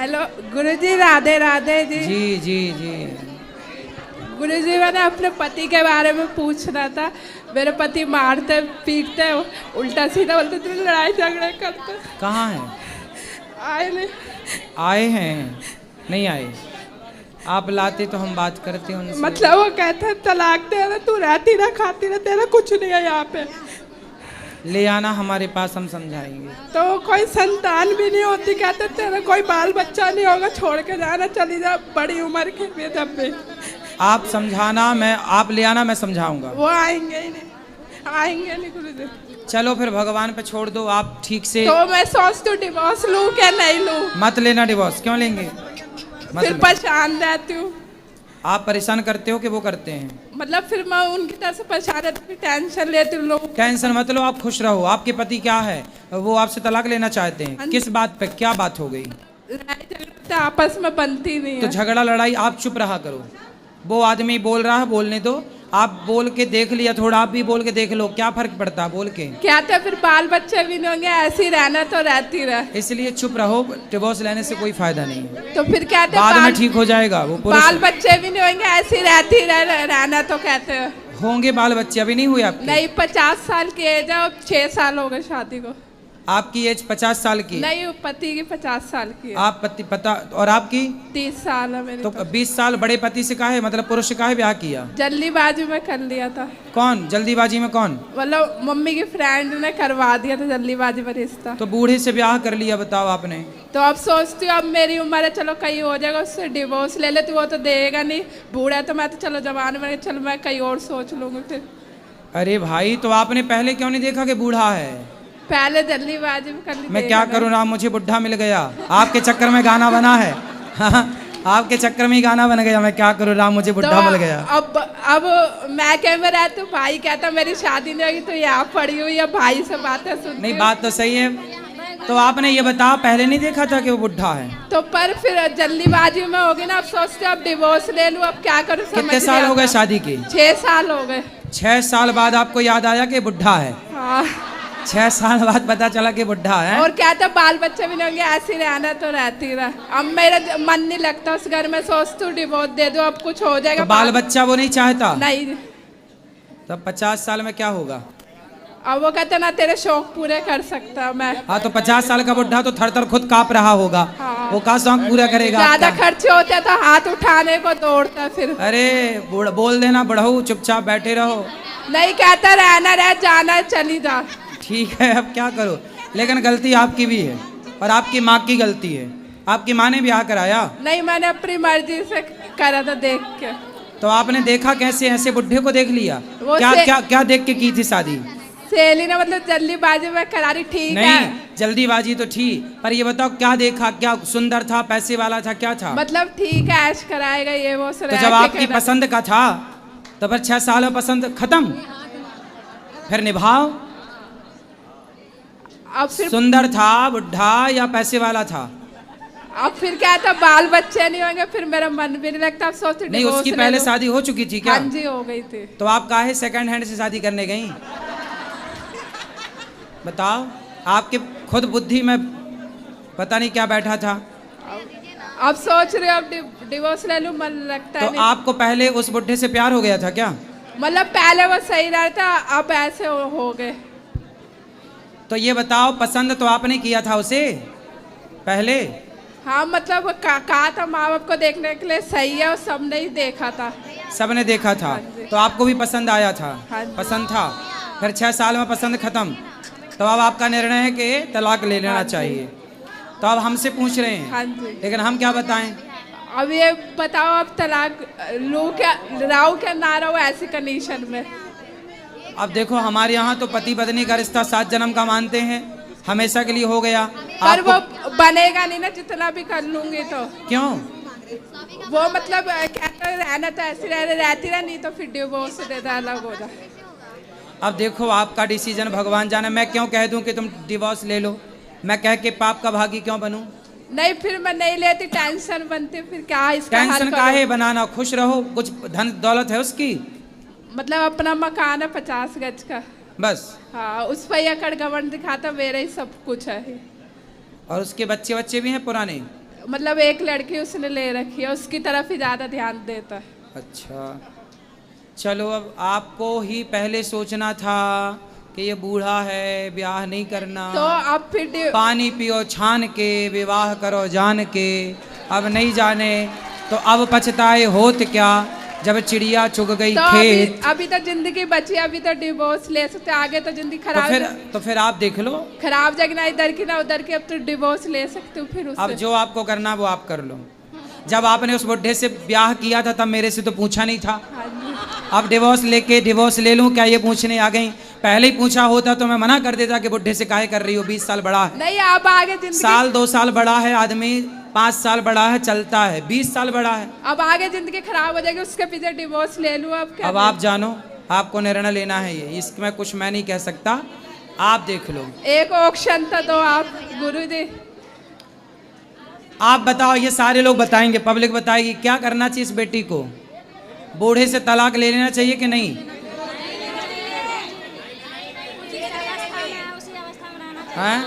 Hello गुरुजी, राधे राधे जी। जी जी जी। गुरुजी, मैंने अपने पति के बारे में पूछना था। मेरे पति मारते पीटते उल्टा सीधा बोलते थे, लड़ाई झगड़े करते। कहाँ है? आए नहीं। आए हैं? नहीं आए? आप लाते तो हम बात करते उनसे। मतलब वो कहते हैं तलाक दे रहा, तू रहती ना खाती ना, तेरा कुछ नहीं है यहाँ पे। ले आना हमारे पास, हम समझाएंगे। तो कोई संतान भी नहीं होती, कहते तेरा कोई बाल बच्चा नहीं होगा, छोड़ के जाना, चली जा बड़ी उम्र के में जब भी। आप समझाना, मैं आप ले आना, मैं समझाऊंगा। वो आएंगे ही नहीं, आएंगे नहीं गुरुजी। चलो फिर भगवान पे छोड़ दो, आप ठीक से। तो मैं सोचती हूँ डिवोर्स लूँ क्या नहीं लूँ। मत लेना डिवोर्स, क्यों लेंगे? फिर परेशान रहती हूँ। आप परेशान करते हो कि वो करते हैं? मतलब फिर मैं उनकी तरफ से परेशान रहती हूँ, टेंशन लेती हूँ लोग। टेंशन मत लो, आप खुश रहो। आपके पति क्या है, वो आपसे तलाक लेना चाहते हैं? किस बात पे, क्या बात हो गई? लड़ाई झगड़ा आपस में बनती नहीं तो है। झगड़ा लड़ाई आप चुप रहा करो। वो आदमी बोल रहा है, बोलने दो। आप बोल के देख लिया थोड़ा, आप भी बोल के देख लो, क्या फर्क पड़ता है बोल के। क्या था फिर बाल बच्चे भी नहीं होंगे, ऐसे ही रहना तो रहती रहे। इसलिए चुप रहो, डिवोर्स लेने से कोई फायदा नहीं है। तो फिर क्या बाद में ठीक हो जाएगा। वो बाल बच्चे भी नहीं होंगे, ऐसे ही रहती रहना तो कहते हैं। होंगे बाल बच्चे, अभी नहीं हुए आपके? नहीं, 50 साल की एज है, 6 साल हो गए शादी को। आपकी एज 50 साल की? नहीं, पति की 50 साल की है। आप पति पता, और आपकी 30 साल है मेरी। तो 20 साल बड़े पति से काहे, मतलब पुरुष से काहे ब्याह किया? जल्दीबाजी में कर लिया था। कौन जल्दीबाजी में? कौन? मतलब मम्मी की फ्रेंड ने करवा दिया था जल्दीबाजी में रिश्ता। तो बूढ़े से ब्याह कर लिया, बताओ आपने। तो अब सोचती हूँ अब मेरी उम्र है, चलो कहीं हो जाएगा, उससे डिवोर्स ले लेती, वो तो देगा नहीं। बूढ़ा है तो मैं तो चलो जवान में, चलो मैं कहीं और सोच लूंगी फिर। अरे भाई, तो आपने पहले क्यों नहीं देखा कि बूढ़ा है? पहले जल्दीबाजी में कर ली। मैं क्या करूँ ना, मुझे बुढ़ा मिल गया। आपके चक्कर में गाना बना है। आपके चक्कर में ही गाना बन गया। मैं क्या करूँ राम, मुझे बुढ़ा मिल गया। अब मैं क्या में रहती हूँ, भाई कहता मेरी शादी नहीं होगी तो यहाँ पड़ी हुई है, भाई से बातें सुनती। नहीं, बात तो सही है। तो आपने ये बताया, पहले नहीं देखा था कि वो बुढ़ा है? तो पर फिर जल्दीबाजी में होगी ना, अब सोचते अब डिवोर्स ले लूँ, अब क्या करूँ। कितने साल हो गए शादी के? 6 साल हो गए। 6 साल बाद आपको याद आया कि बुढ़ा है? हाँ। 6 साल बाद पता चला कि बुढ़ा है। और क्या था, बाल बच्चे भी नहीं होंगे, ऐसे रहना तो रहती रहा। अब मेरा मन नहीं लगता उस घर में, सोचती हूँ डिवोर्स दे दो, अब कुछ हो जाएगा। तो बाल बच्चा वो नहीं चाहता? नहीं। तब 50 साल में क्या होगा? अब वो कहते ना तेरे शौक पूरे कर सकता मैं। हाँ, तो 50 साल का बुढ़ा तो थर थर खुद कांप रहा होगा। हाँ। वो का शौक पूरा करेगा? ज्यादा खर्चे होते तो हाथ उठाने को दौड़ता फिर। अरे बोल देना, बढ़ऊ चुपचाप बैठे रहो। नहीं, कहता रहना रह, जाना चली जा। ठीक है, अब क्या करो। लेकिन गलती आपकी भी है और आपकी माँ की गलती है। आपकी माँ ने ब्याह कराया? नहीं, मैंने अपनी मर्जी से करा था, देख के। तो आपने देखा कैसे? ऐसे बुढ़े को देख लिया? वो क्या क्या क्या देख के की थी शादी? सहेली ने मतलब जल्दीबाजी में करा रही। ठीक है, नहीं, जल्दीबाजी तो ठीक, पर ये बताओ क्या देखा? क्या सुंदर था, पैसे वाला था, क्या था? मतलब ठीक है, ऐश कराएगा ये वो। तो जब आपकी पसंद का था तो फिर 6 साल में पसंद खत्म, फिर निभाओ। अब फिर सुंदर था, बुढ़ा या पैसे वाला था? अब फिर क्या था, बाल बच्चे नहीं होंगे, फिर मेरा मन भी नहीं लगता। अब सोचती नहीं, उसकी पहले शादी हो चुकी थी क्या? हाँ जी, हो गई थी। तो आप काहे सेकंड हैंड से शादी करने गई? बताओ। आपके खुद बुद्धि में पता नहीं क्या बैठा था। अब सोच रहे हो अब डिवोर्स ले लूं, मन लगता है तो नहीं। आपको पहले उस बुढ़े से प्यार हो गया था क्या? मतलब पहले वो सही रहता, अब ऐसे हो गए। तो ये बताओ, पसंद तो आपने किया था उसे पहले? हाँ, मतलब कहा था माँ बाप को देखने के लिए सही है, और सबने ही देखा था। सबने देखा था। तो आपको भी पसंद आया था? हाँ। पसंद था। फिर 6 साल में पसंद खत्म, तो अब आपका निर्णय है कि तलाक ले लेना चाहिए। तो अब हमसे पूछ रहे हैं। हाँ जी। लेकिन हम क्या बताएं? अब ये बताओ, अब तलाक लूं क्या, राहु क्या ना राहु ऐसी कंडीशन में? अब देखो, हमारे यहाँ तो पति पत्नी का रिश्ता 7 जन्म का मानते हैं, हमेशा के लिए हो गया। पर वो बनेगा नहीं ना, जितना भी कर लूंगी तो। क्यों? वो मतलब कहते रहना तो ऐसी रहती रह, नहीं तो फिर डिवोर्स दे दे, अलग हो जाए। अब देखो, आपका डिसीजन भगवान जाने। मैं क्यों कह दूं कि तुम डिवोर्स ले लो? मैं कह के पाप का भागी क्यों बनूं? नहीं, फिर मैं नहीं लेती, टेंशन बनती, फिर क्या इसका हल टेंशन करूं? काहे बनाना, खुश रहो। कुछ धन दौलत है उसकी? मतलब अपना मकान है 50 गज का, बस। हाँ, उस पर एकड़ गवर्न दिखाता, मेरा ही सब कुछ है। और उसके बच्चे भी हैं पुराने? मतलब एक लड़की उसने ले रखी है, उसकी तरफ ही ज़्यादा ध्यान देता है। अच्छा, चलो अब आपको ही पहले सोचना था कि ये बूढ़ा है, ब्याह नहीं करना। तो अब फिर पानी पियो छान के, विवाह करो जान के, अब नहीं जाने तो अब पछताए होत क्या, जब चिड़िया चुग गई तो खेत। अभी तो जिंदगी बची, अभी तो डिवोर्स ले सकते, आगे तो जिंदगी खराब तो फिर आप देख लो, खराब जगह ना इधर की ना उधर की, अब तो डिवोर्स ले सकते हो फिर उससे। अब जो आपको करना वो आप कर लो। जब आपने उस बुढ़े से ब्याह किया था तब मेरे से तो पूछा नहीं था। हाँ जी। अब डिवोर्स ले लूं क्या ये पूछने आ गई? पहले ही पूछा होता तो मैं मना कर देता कि बुढ़े से काहे कर रही हो, 20 साल बड़ा है। नहीं, अब आगे जिंदगी साल 2 साल बड़ा है आदमी, 5 साल बड़ा है चलता है, 20 साल बड़ा है। अब आगे जिंदगी खराब हो जाएगी, उसके पीछे डिवोर्स ले लूं अब क्या? अब आप जानो, आपको निर्णय लेना है ये, इसमें कुछ मैं नहीं कह सकता, आप देख लो। एक ऑप्शन था तो आप गुरुजी आप बताओ, ये सारे लोग बताएंगे, पब्लिक बताएगी क्या करना चाहिए इस बेटी को? बूढ़े से तलाक ले लेना चाहिए कि नहीं? हैं?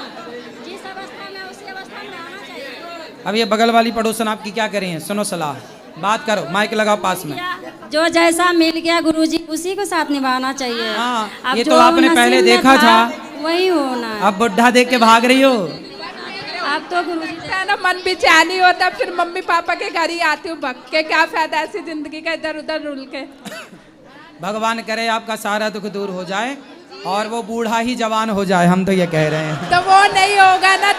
अब ये बगल वाली पड़ोसन आपकी क्या कर रही हैं? सुनो सलाह, बात करो, माइक लगाओ पास में। जो जैसा मिल गया गुरुजी उसी को साथ निभाना चाहिए। हाँ, अब ये जो तो आपने नसीब पहले में देखा था, वही होना है। अब बुढ़ा देख के भाग रही हो। अब तो गुरुजी ना मन बेचैनी होता, फिर मम्मी पापा के घर ही आती हूँ भग के, क्या फायदा ऐसी जिंदगी का इधर उधर रुल के। भगवान करे आपका सारा दुख दूर हो जाए और वो बूढ़ा ही जवान हो जाए, हम तो ये कह रहे हैं। तो वो नहीं होगा ना,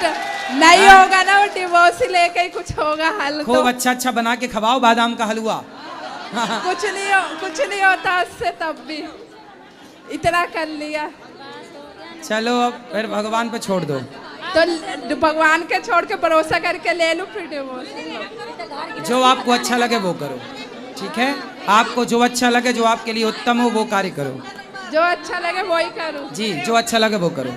नहीं होगा ना, वो डिवोर्स ही लेके ही कुछ होगा हल। तो खूब अच्छा अच्छा बना के खवाओ बादाम का हलवा। कुछ नहीं होता उससे, तब भी इतना कर लिया। चलो अब फिर भगवान पे छोड़ दो, तो भगवान के छोड़ के भरोसा करके ले लो फिर डिवोर्स। जो आपको अच्छा लगे वो करो, ठीक है? आपको जो अच्छा लगे, जो आपके लिए उत्तम हो वो कार्य करो। जो अच्छा लगे वही करो। जी, जो अच्छा लगे वो करो।